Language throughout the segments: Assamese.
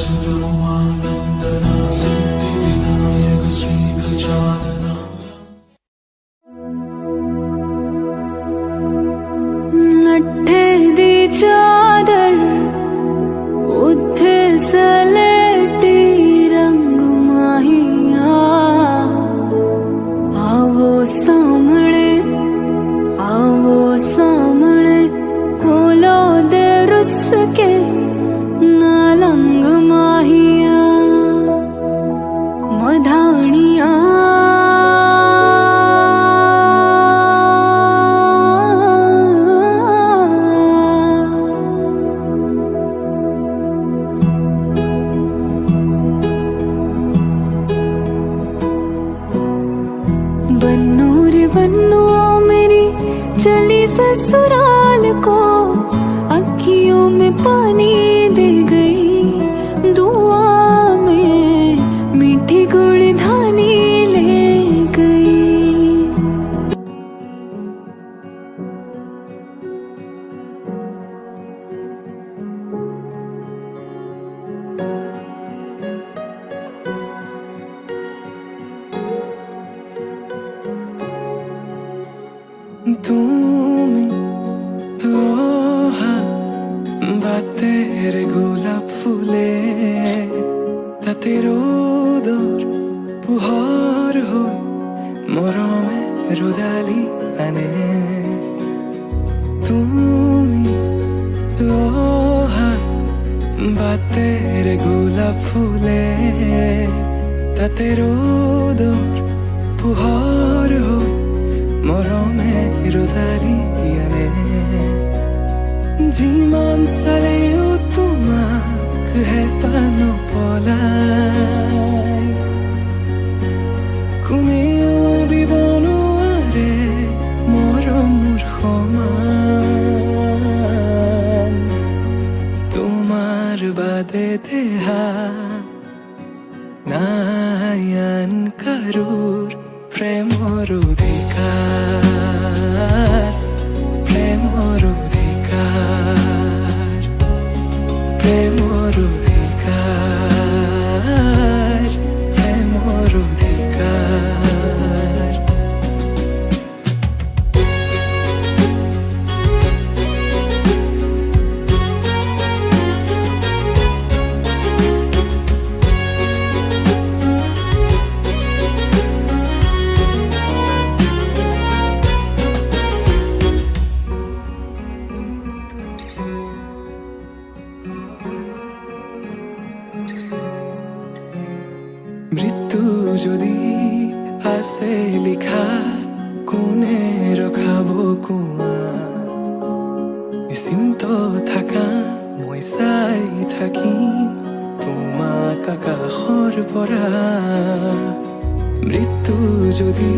वसुदेवानन्दना सिद्धिविनायक श्रीगजानना नट्ठे दी चादर उत्थे सलेटी रंग माहिया आवो सामने कोलो दे रुस के नालंग माहिया मधानिया बन्नू रे बन्नू मेरी चली ससुराल को अखियों में पानी दे गई दुआ में मीठी गुड़धानी ले गई। তুমি বাতের গোলাপ ফুলে তাতে রোদর পুহর হই মরমে রোদালি আনে তুমি বাতের গোলাপ ফুলে তাতে রোদর পুহর হই মরমে রোদালি আনে যিমান চালেও তোমাক হেঁপানো পলাই কোনেও দিব নোৱাৰে মৰমৰ সমান তোমাৰ বাদে দেহা নাই আন কাৰোৰ প্ৰেমৰ অধিকাৰ প্ৰেমৰ অধিকাৰ প্ৰেমৰ অধিকাৰ প্ৰেমৰ অধিকাৰ মৃত্যু যদি আছে লিখা কোনে ৰখাব কোৱা নিশ্চিন্ত থাকা মই চাই থাকিম তোমাক আকাশৰ পৰা মৃত্যু যদি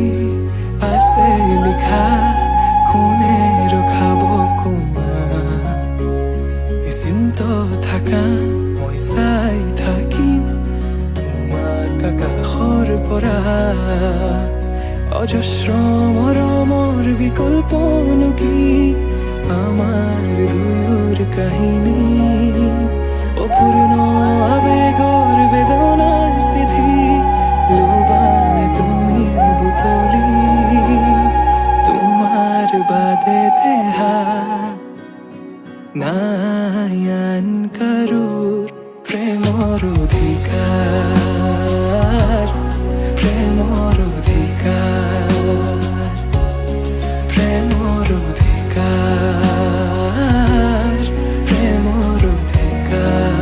আছে লিখা কোনে ৰখাব কোৱা নিশ্চিন্ত থাকা মই চাই থাকিম আকাশৰ পৰা অজস্ৰ মৰমৰ বিকল্পনো কি আমাৰ দুয়োৰ কাহিনী অপূৰ্ণ আবেগৰ বেদনাৰ চিঠি লোবানে তুমি বুটলি তোমাৰ বাদে দেহা নাই আন কাৰোৰ প্ৰেমৰ অধিকাৰ প্ৰেমৰ অধিকাৰ প্ৰেমৰ অধিকাৰ প্ৰেমৰ অধিকাৰ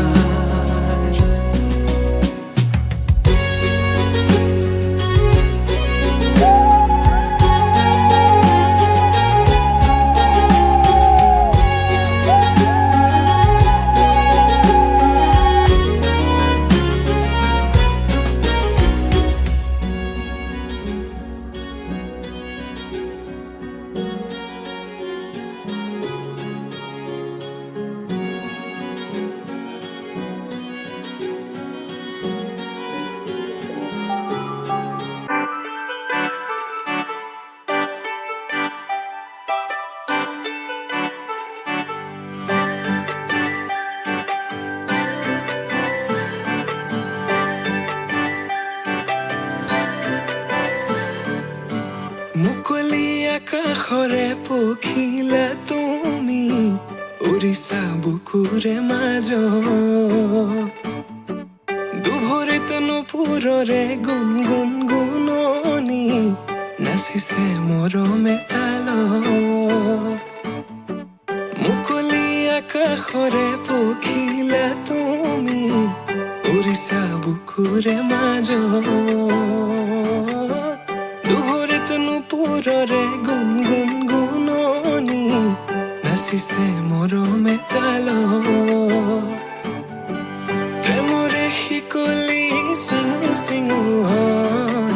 আকাশৰে পখিলা তুমি উৰিছা বুকুৰে মাজত দুভৰিত নুপুৰৰে গুণ গুণ গুণনি নাচিছে মৰমে তালত মুকলি আকাশৰে পখিলা তুমি উৰিছা বুকুৰে মাজত দুভৰিত নুপুৰৰে গুণ গুণ গুণনি নাচিছে মৰমে তালত প্ৰেমৰে শিকলি চিঙু চিঙু হয়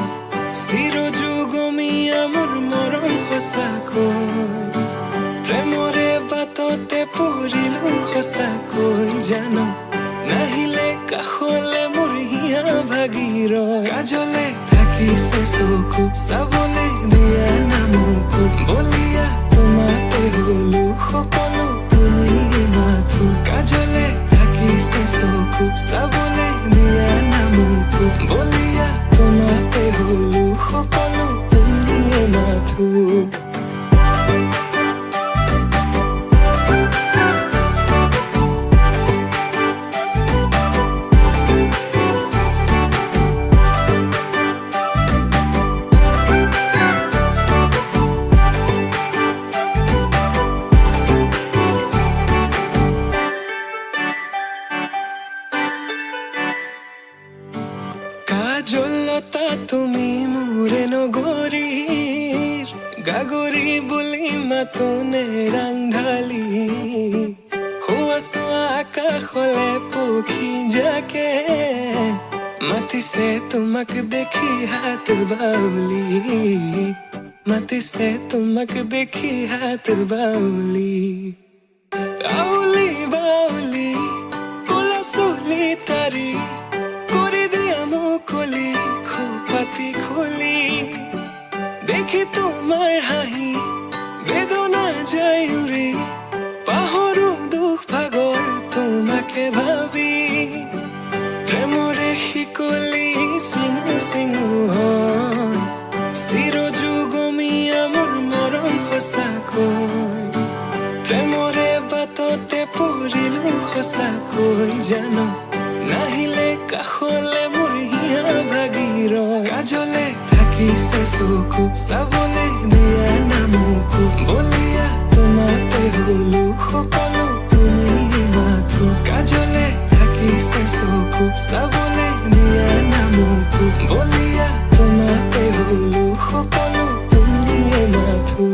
চিৰযুগমীয়া মোৰ মৰম সঁচাকৈ প্ৰেমৰে বাটতে পৰিলো সঁচাকৈ জানো নাহিলে কাষলে মোৰ হিয়া ভাগিৰ কাজলে থাকিছে চকু চাবলে দিয়া নামকো বলিয়া তোমাতে হলো সকলো তুমি মাথো কাজলে থাকিছে চকু চাবলে দিয়া নামকো বলিয়া তোমাতে হলো সকলো তুমি মাথো কাজলতা তুমি মোৰে নগৰীৰ গাগৰি বুলি মাতোনে ৰাংঢালি হোৱা চোৱা আকাশলে পক্ষী যাকে মাতিছে তোমাক দেখি হাত বাউলি মাতিছে তোমাক দেখি হাত বাউলি আউলি বাউলি কলা চুলি তাৰি কৰি দিয়া মুকলি খোপাতি খুলি দেখি তোমাৰ হাঁহি বেদনা যায় উৰি পাহৰো দুখ ভাগৰ তোমাকে ভাবি প্ৰেমৰে শিকলি চিঙু চিঙু হয় চিৰযুগমীয়া মোৰ মৰম সঁচাকৈ প্ৰেমৰে বাটতে পৰিলো সঁচাকৈ জানো নাহিলে কাষলে মোৰ হিয়া ভাগিৰ কাজলে থাকিছে চকু চাবলে দিয়া নামকো বলিয়া তোমাতে হলো সকলো তুমি মাথো কাজলে থাকিছে চকু চাবলে দিয়া নামকো বলিয়া তোমাতে হলো সকলো তুমি মাথো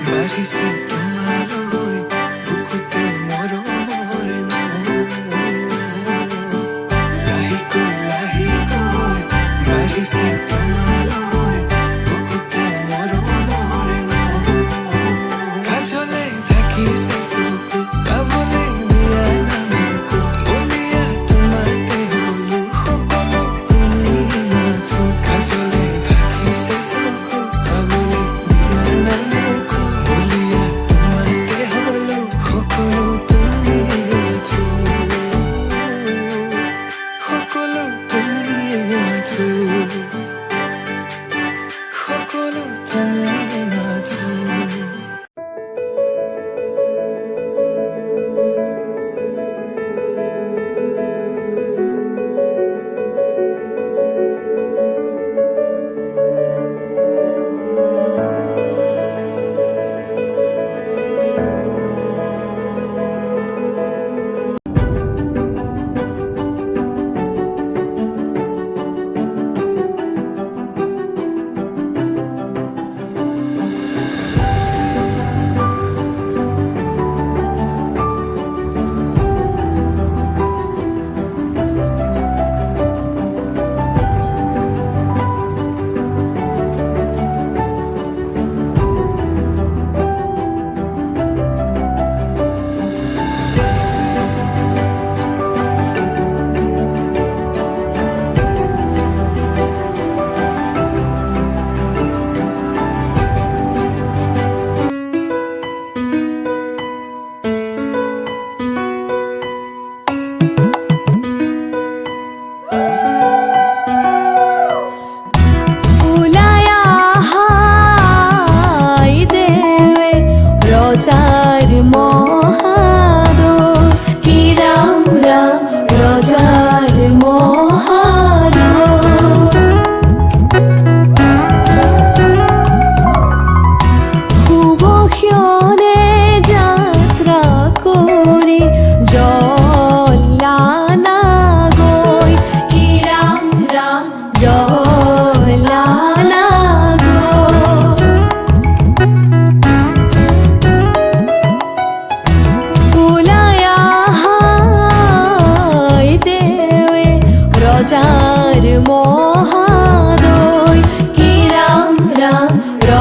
বাঢ়িছে তোমালৈ বুকুতে মৰমৰে লাহিকৈ লাহিকৈ বাঢ়িছে তোমালৈ বুকুতে মৰমৰে কাজলে থাকিছে চকু চাবলে দিয়া নামকো বলিয়া তোমাতে হলো সকলো তুমি মাথো কাজলে থাকিছে চকু চাবলে দিয়া নামকো বলিয়া তোমাতে হলো সকলো তুমি মাথো সকলো তুমি মাথো সকলো তুমি মাথো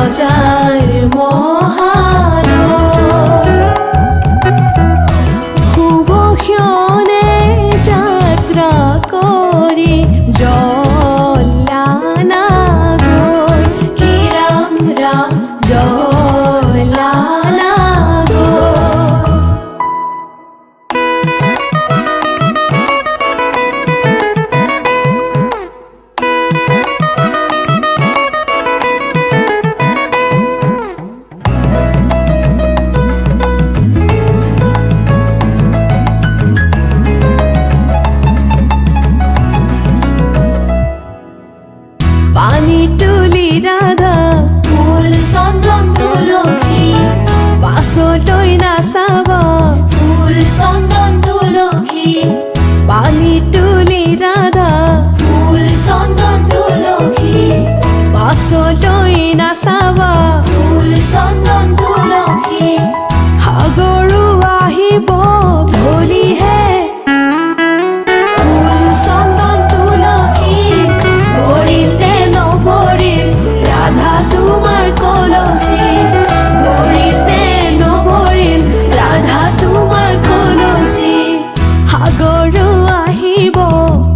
মজার মহান শুভ ক্ষণে যাত্ৰা কৰি জ্বলানা গৈ কি ৰাম ৰাম জ্বলানা গৈ পানী তুলি ৰাধা ফুল চন্দন তুলসী পাছলৈ নাচাব ফুল চন্দন তুলসী পানী তুলি ৰাধা ফুল চন্দন তুলসী পাছলৈ নাচাব ফুল চন্দন তুলসী সাগৰো আহিব ধৰিহে ফুল চন্দন তুলসী ভৰিলে নভৰিল ৰাধা তোমাৰ কলচী ভৰিলে নভৰিল ৰাধা তোমাৰ কলচী সাগৰো আহিব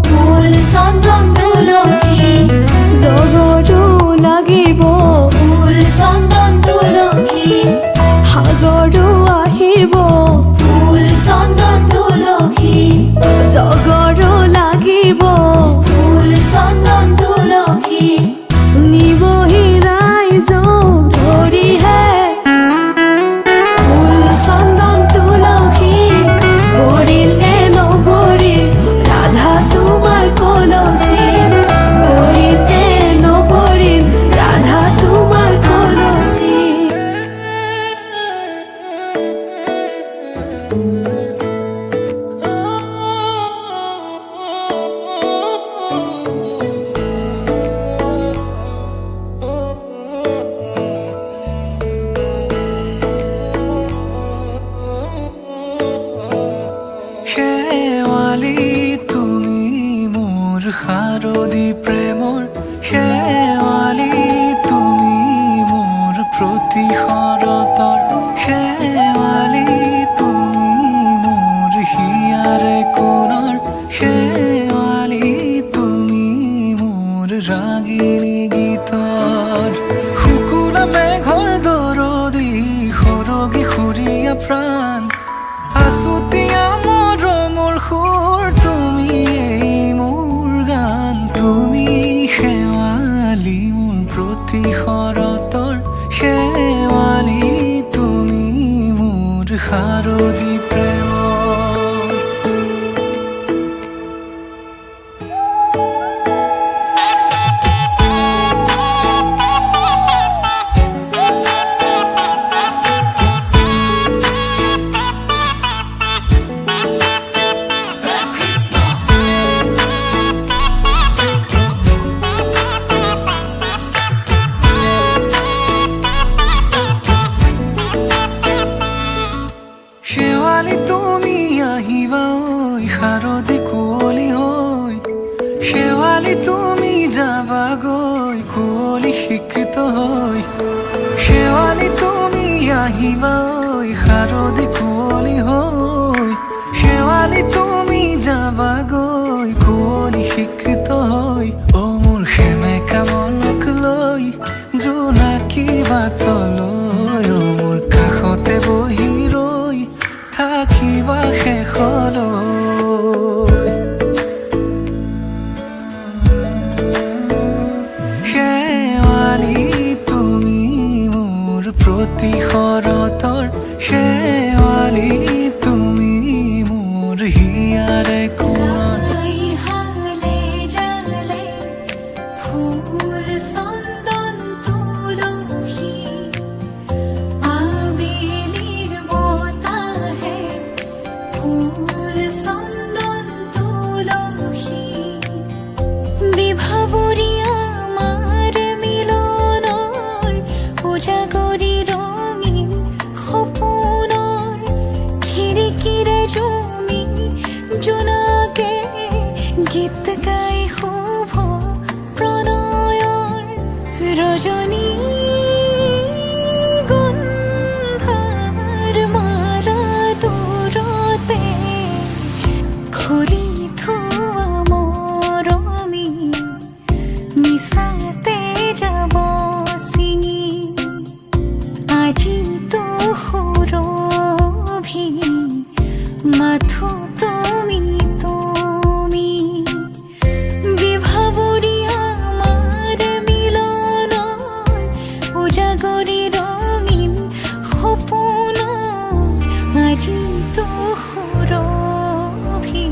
ফুল চন্দন তুলসী জগৰো লাগিব ফুল চন্দন তুলসী সাগৰো আহিব ফুল চন্দন তুলসী জগৰো লাগিব ফুল চন্দন তুলসী নিবহি ৰাইজক ধৰিহে ফুল চন্দন তুলসী ভৰিলে নভৰিল ৰাধা তোমাৰ কলচী ভৰিলে নভৰিল ৰাধা তোমাৰ কলচী শেৱালি তুমি মোৰ শাৰদী প্ৰেমৰ শেৱালি তুমি মোৰ প্ৰতি শৰতৰ শেৱালি তুমি মোৰ হিয়াৰে কোণৰ শেৱালি তুমি মোৰ ৰাগিনী গীতৰ শুকুলা মেঘৰ দৰদি সৰগী সুৰীয়া প্ৰাণ আছুতীয়া মৰমৰ সুৰ তুমি মোৰ গান তুমি শেৱালি মোৰ প্ৰতি শৰতৰ শেৱালি তুমি মোৰ শাৰদী প্ৰেমৰ শেৱালি তুমি আহিবা ঐ শাৰদী কুঁৱলী হৈ শেৱালি তুমি যাবাগৈ কুঁৱলী শিক্ষিত হৈ শেৱালি তুমি আহিবা ঐ শাৰদী কুঁৱলী হৈ শেৱালি তুমি যাবাগৈ কুঁৱলী শিক্ষিত হৈ অ মোৰ সেমেকা মনক লৈ জোনাকী বাটলৈ অ মোৰ কাষতে বহি ৰৈ থাকিবা শেষলৈ শেৱালি তুমি মোৰ প্ৰতি শৰতৰ শেৱালি তুমি মোৰ হিয়াৰে কোণৰ হালে জালে ফুল চন্দন তুলসী আবেলিৰ বতাহে ফুল চন্দন তুলসী বিভাৱৰীয়া আমাৰ মিলনৰ উজাগৰি ৰঙীন সপোনৰ খিৰিকীৰে জমি জোনাকে গীত গাই শুভ প্ৰণয়ৰ ৰজনী কৰি ৰঙীন সপোন আজি তো সুৰভি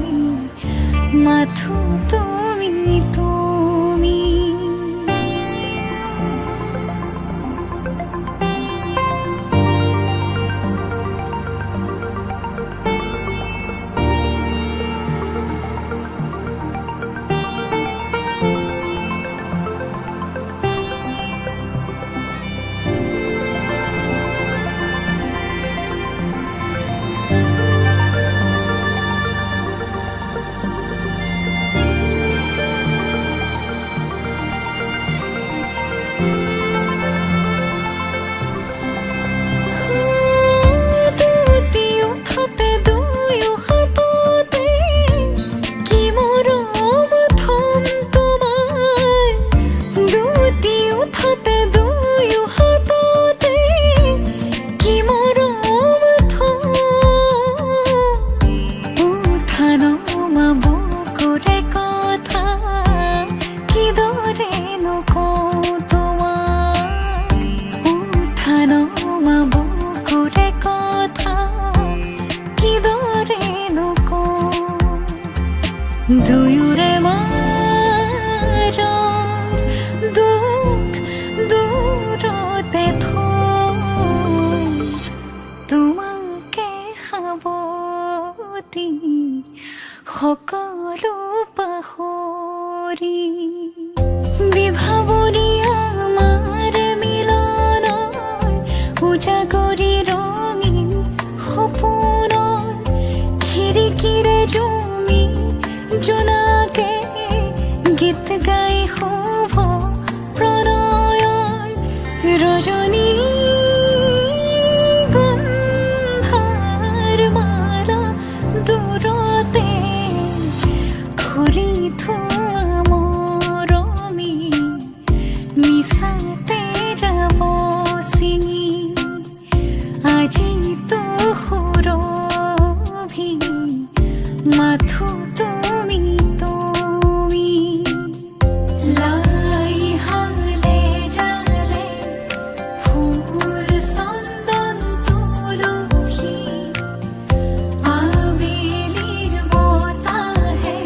মাথো তুমি তুমি দুয়োৰে মাজৰ দুখ দূৰতে থৈ তোমাকে সাৱটি সকলো পাহৰি বিভাৱৰী আমাৰ মিলনৰ উজাগৰি ৰঙীন সপোনৰ খিৰিকীৰে জুমি জোনাকে গীত গাই শুভ প্ৰণয়ৰ ৰজনী গন্ধাৰ মালা দূৰতে ঘূৰি থোৱা মৰমী মিছাতে যাব চিঙি আজি তো সুৰভি মাথো তুমি তুমি লাই হালে জালে ফুল চন্দন তুলসী আবেলিৰ বতাহে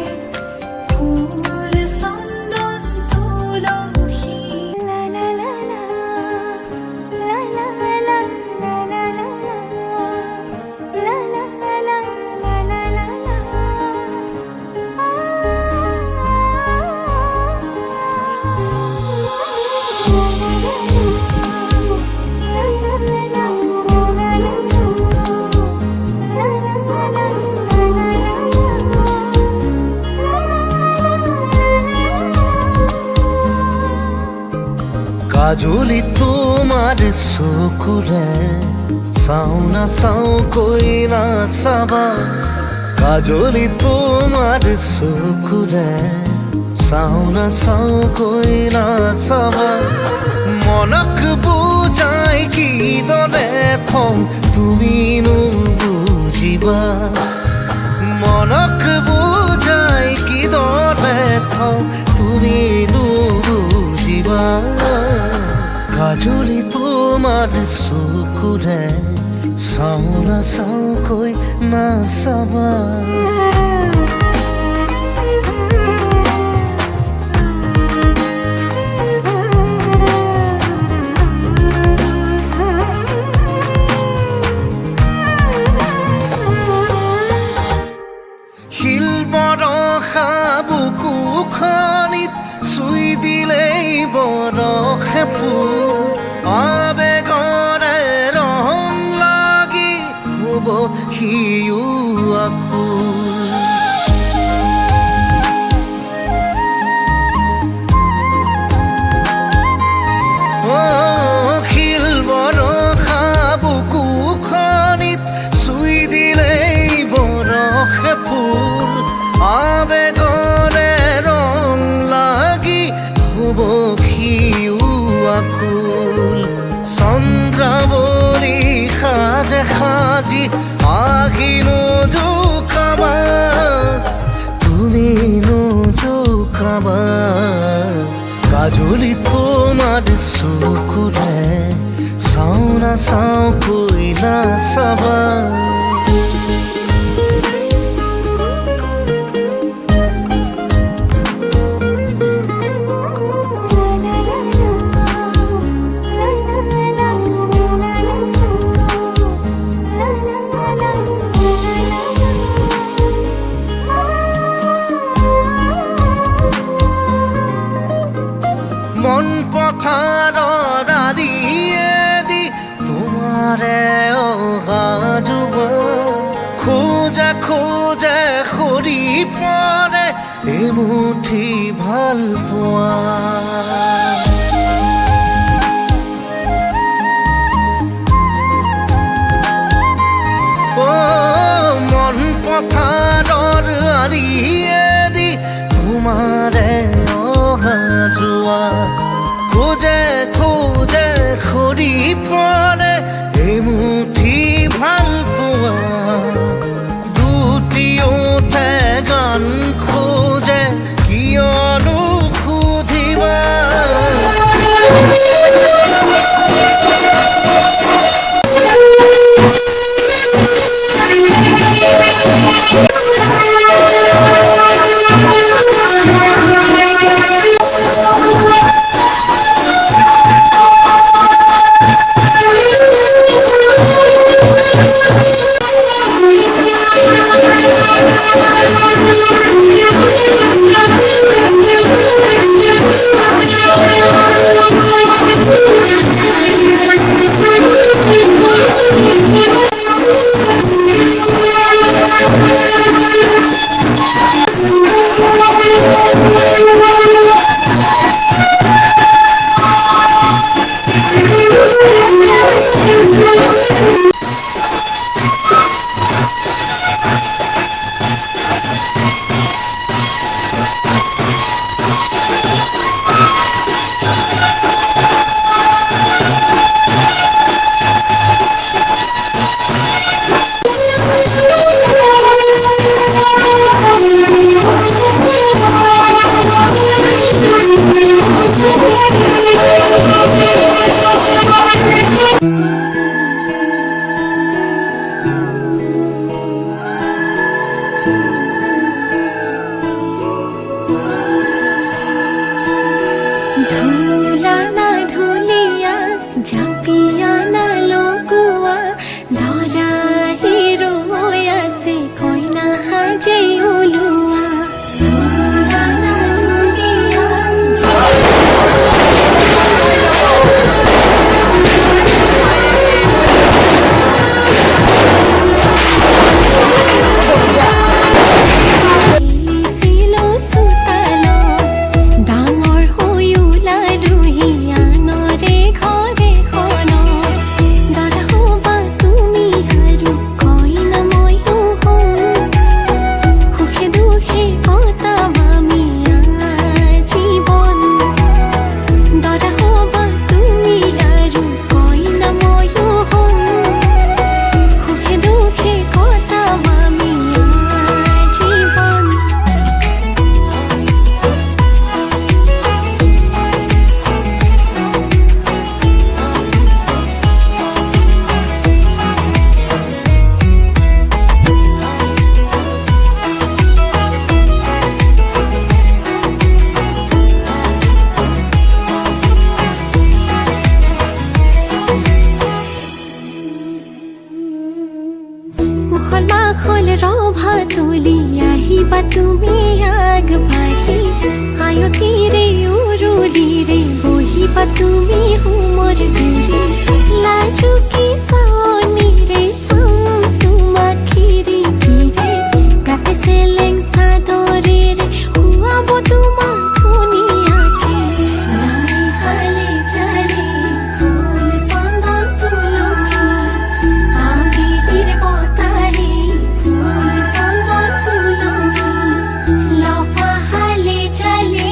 ফুল চন্দন তুলসী লা লা লা লা লা লা লা লা লা লা লা লা কাজলি তোমার চকুৰে চাও না চাও কৈ না চাবা কাজলি তোমাৰ চকুৰে চাও না চাও কৈ না চাবা মনক বুজাই কিদৰে থওঁ তুমিনো বুজিবা মনক বুজাই কিদৰে থওঁ তুমিনো বুজিবা কাজলি তোমাৰ চকুৰে চাও না চাও কৈ না চাবা শিল বৰষা বুকুখনিত চুই দিলেই বৰষে ফুল আবেগৰে ৰং লাগি হ'ব সিও আকুল শিল বৰষা বুকুখনিত চুই দিলেই বৰষে ফুল আবেগৰে ৰং লাগি হ'ব সিও আকুল চন্দ্ৰাৱলী সাজে সাজি আহি নজোকাবা তুমি নজোকাবা কাজলি তোমাৰ চকুৰে চাওঁ নাচাওঁ কৈ নাচাবা মন পথাৰৰ আলিয়েদি তোমাৰে অহা যোৱা খোজে খোজে সৰি পৰে এমুঠি ভাল পোৱা মন পথাৰৰ আলিয়েদি তোমাৰে অহা যোৱা খোজে খোজে সৰি পৰে এমুঠি ভাল পোৱা দুটি ওঠে গান খোজে কিয়নো সুধিবা ধুলা না ধুলিয়া জাপিয়া না লগোৱা লৰাই ৰৈ আছে কইনা সাজে ওলোৱা ধুলা না ধুলিয়া লিচিলো চোতালো ডাঙৰ হৈ ওলালোহি আনৰে ঘৰে দাদা হবা তুমি আৰু কইনা ময়ো হওঁ সুখে দুখে কটাম আমি জীৱন দাদা হবা তুমি আৰু কইনা ময়ো হওঁ সুখে দুখে কটাম আমি জীৱন উখল মাখল ৰভা তুলি আহিবা তুমি আগবাঢ়ি আয়তিৰে উৰুলিৰে বহিবা তুমি হোমৰ গুৰি লাজুকী চাৱনিৰে চাম তোমাক খিৰিকীৰে গাতে চেলেং চাদৰেৰে শুৱাব তোমাক ধুনীয়াকে নাই হালে জালে ফুল চন্দন তুলসী আবিলিৰ বতাহে ফুল চন্দন তুলসী লফা হালে জালে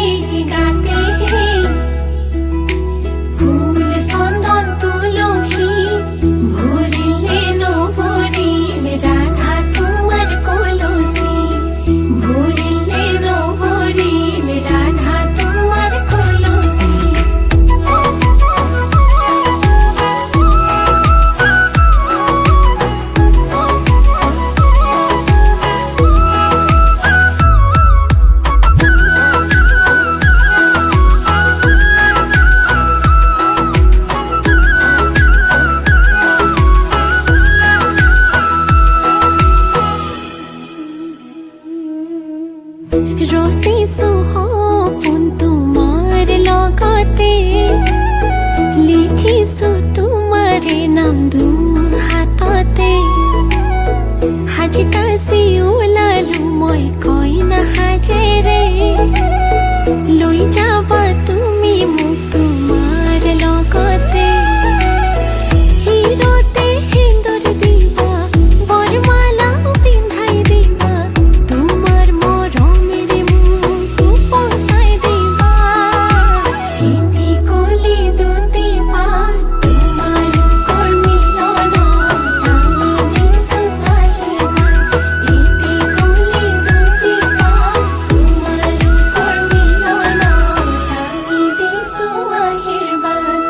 গাতে ফুল চন্দন তুলসী যাবা তুমি মোক তোমাৰ লগতে হিৰতে সেন্দুৰ দিবা বৰমালা পিন্ধাই দিবা তোমাৰ মৰমেৰে মোক পচাই দিবা এটি কলি দুটি পাত তোমালোকৰ মিলনত আমি দিছো আশীৰ্বাদ এটি কলি দুটি পাত তোমালোকৰ মিলনত আমি দিছো আশীৰ্বাদ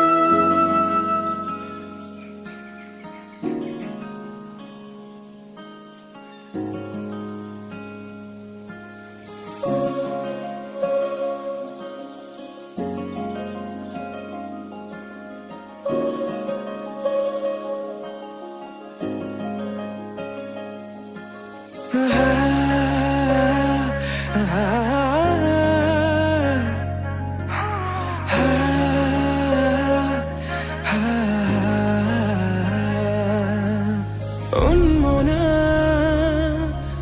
উন্মনা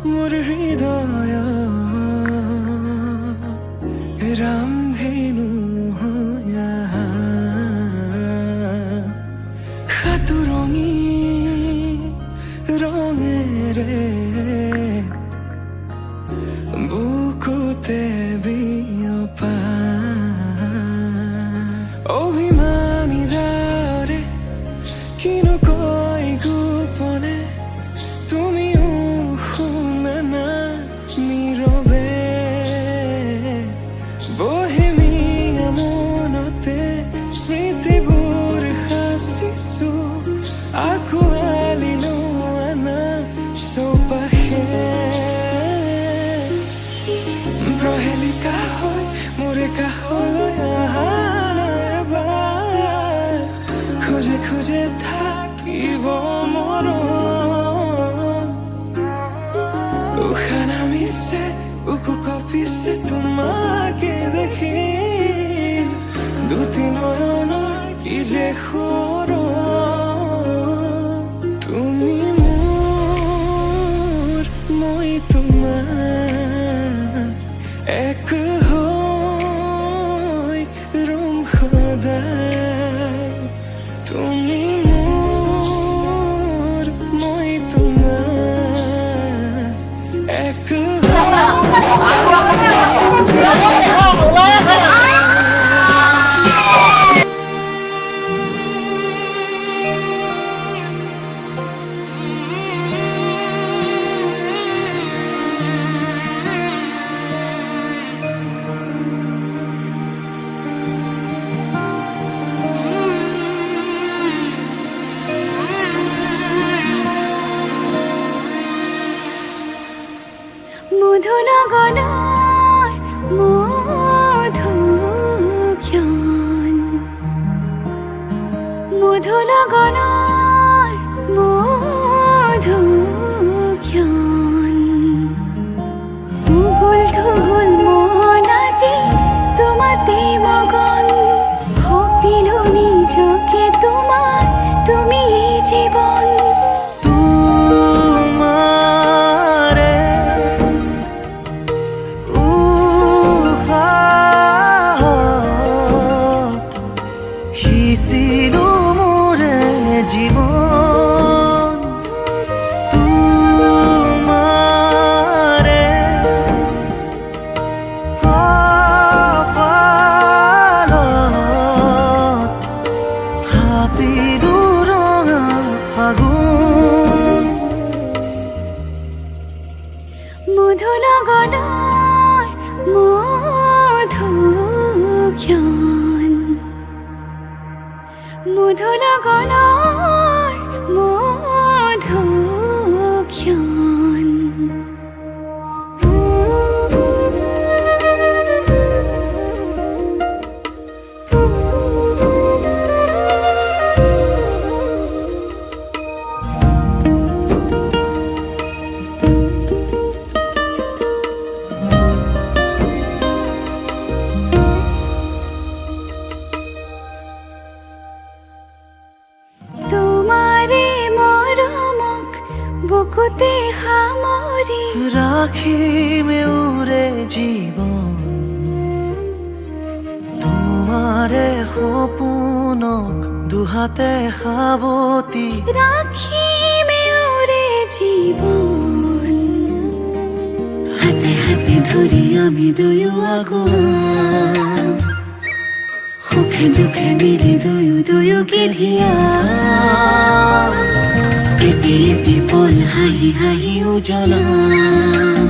মোৰ হৃদয় ৰামধেনু সাতুৰঙি ৰঙেৰে বুকুতে বিয়পা অভিমানী যাৰে কিনো কয় গোপনে তুমিও শুনা না নীৰৱে বহেমিয়া মনতে স্মৃতিবোৰ সাঁচিছো আঁকোৱালি লোৱা না চৌপাশে প্ৰহেলিকা হয় মোৰে কাষলৈ আহা নাই এবাৰ খোজে খোজে থাকিব মৰম উশাহ নামিছে বুকু কঁপিছে তোমাকে দেখি দুটি নয়নৰ কি যে সৰম তুমি মোৰ মই তোমাৰ এক হৈ ৰম সদায় তুমি মোৰ মই তোমাৰ এক মধুনগৰৰ মধুক্ষণ মধুনগৰৰ মধুক্ষণ উগুল থুগুল মন আজি তোমাতে মগন ভাবিলো নিজকে তোমাৰ তুমি জীৱন সিঁচিলো মোৰে জীৱন তোমাৰে কপালত থাপিলো ৰঙা ফাগুন মধুনগৰৰ মধুক্ষণ মধুনগৰৰ মধুক্ষণ বুকুতে সামৰি ৰাখিম উৰে জীৱন আমাৰে সপোনক দুহাতে সাৱটি ৰাখিমেওৰে জীবন হাতে হাতে ধৰি আমি দুয়ো আগুৱাম সুখে দুখে মিলি দুয়ো দুয়োকে ধিয়াম এটি এটি পল হাঁহি হাঁহি উজ্বলাম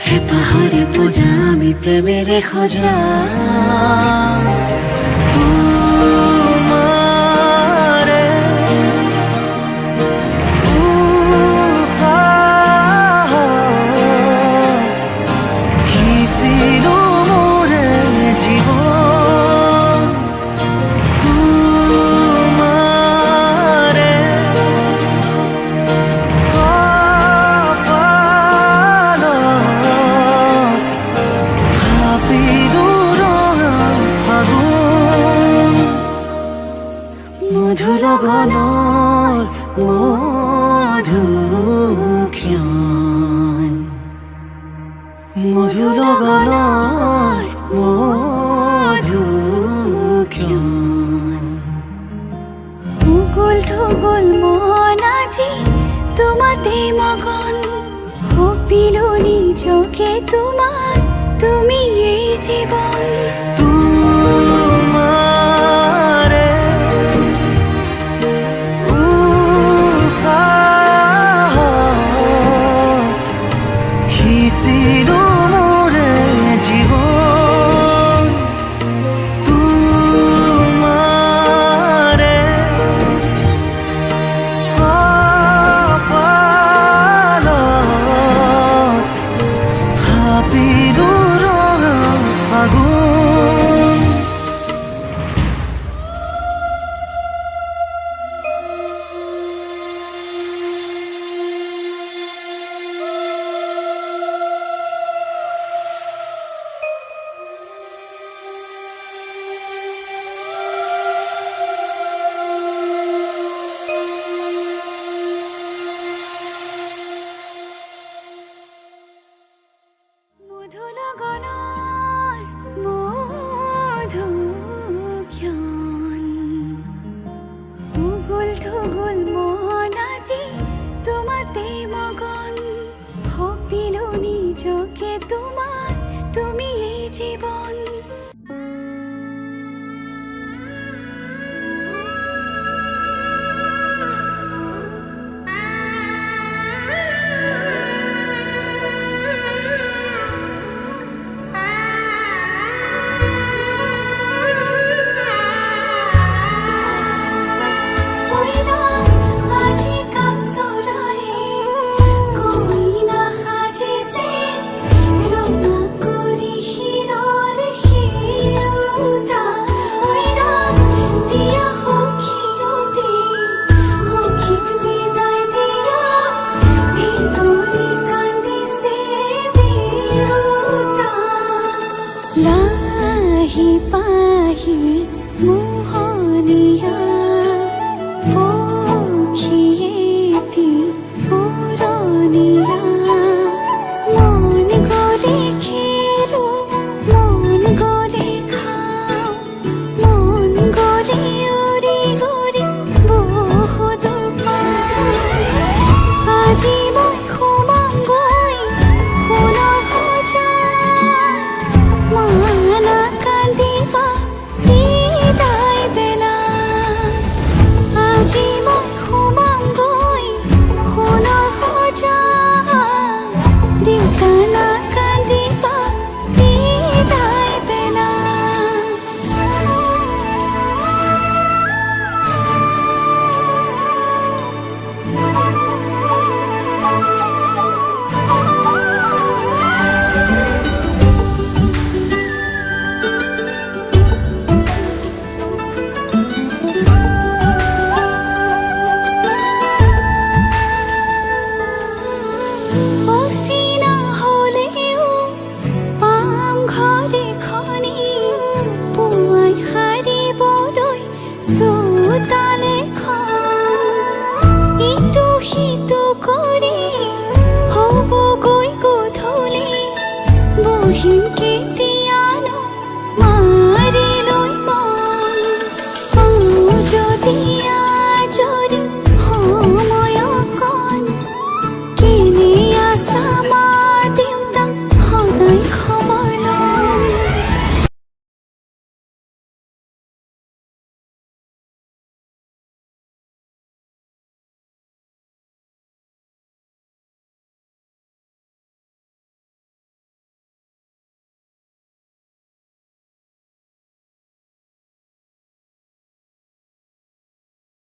হেঁপাহৰে পূজা আমি প্ৰেমেৰে সজাম তোমাৰে উশাহত সিঁচিলো মোৰে জীৱন তোমাৰে কপালত থাপিলো ৰঙা ফাগুন মধুৰ গণৰ মধুক্ষণ মধুৰ গণৰ মধুক্ষণ উগুল থুগুল মন আজি তোমাতে মগন সপিলো নিজকে তোমাৰ তুমি এই জীবন তোমাৰে উশাহত সিঁচিলো মোৰে জীৱন তোমাৰে কপালত থাপিলো ৰঙা ফাগুন মধুর গণর মধুক্ষণ উগুল থুগুল মন আজি তোমাতে মগন সপিলো নিজকে তোমার তুমি এই জীবন আজি কাপ চৰায়ে কইনা সাজিছে ৰঙা কৰি শিৰৰ শিৰোতা দিয়া সখীৰতে সখীক বিদায় দিয়া ভিতৰি কান্দিছে দেউতা লাহি পাহি মোহনীয়া পক্ষীয়েতি পুৰণীয়া মন গ'লে খেলো মন গ'লে খাওঁ মন গ'লে উৰি ঘূৰি বহুত আজি মই সোমামগৈ সোণৰ সজাত মানা কান্দিবা বিদায় বেলা আজি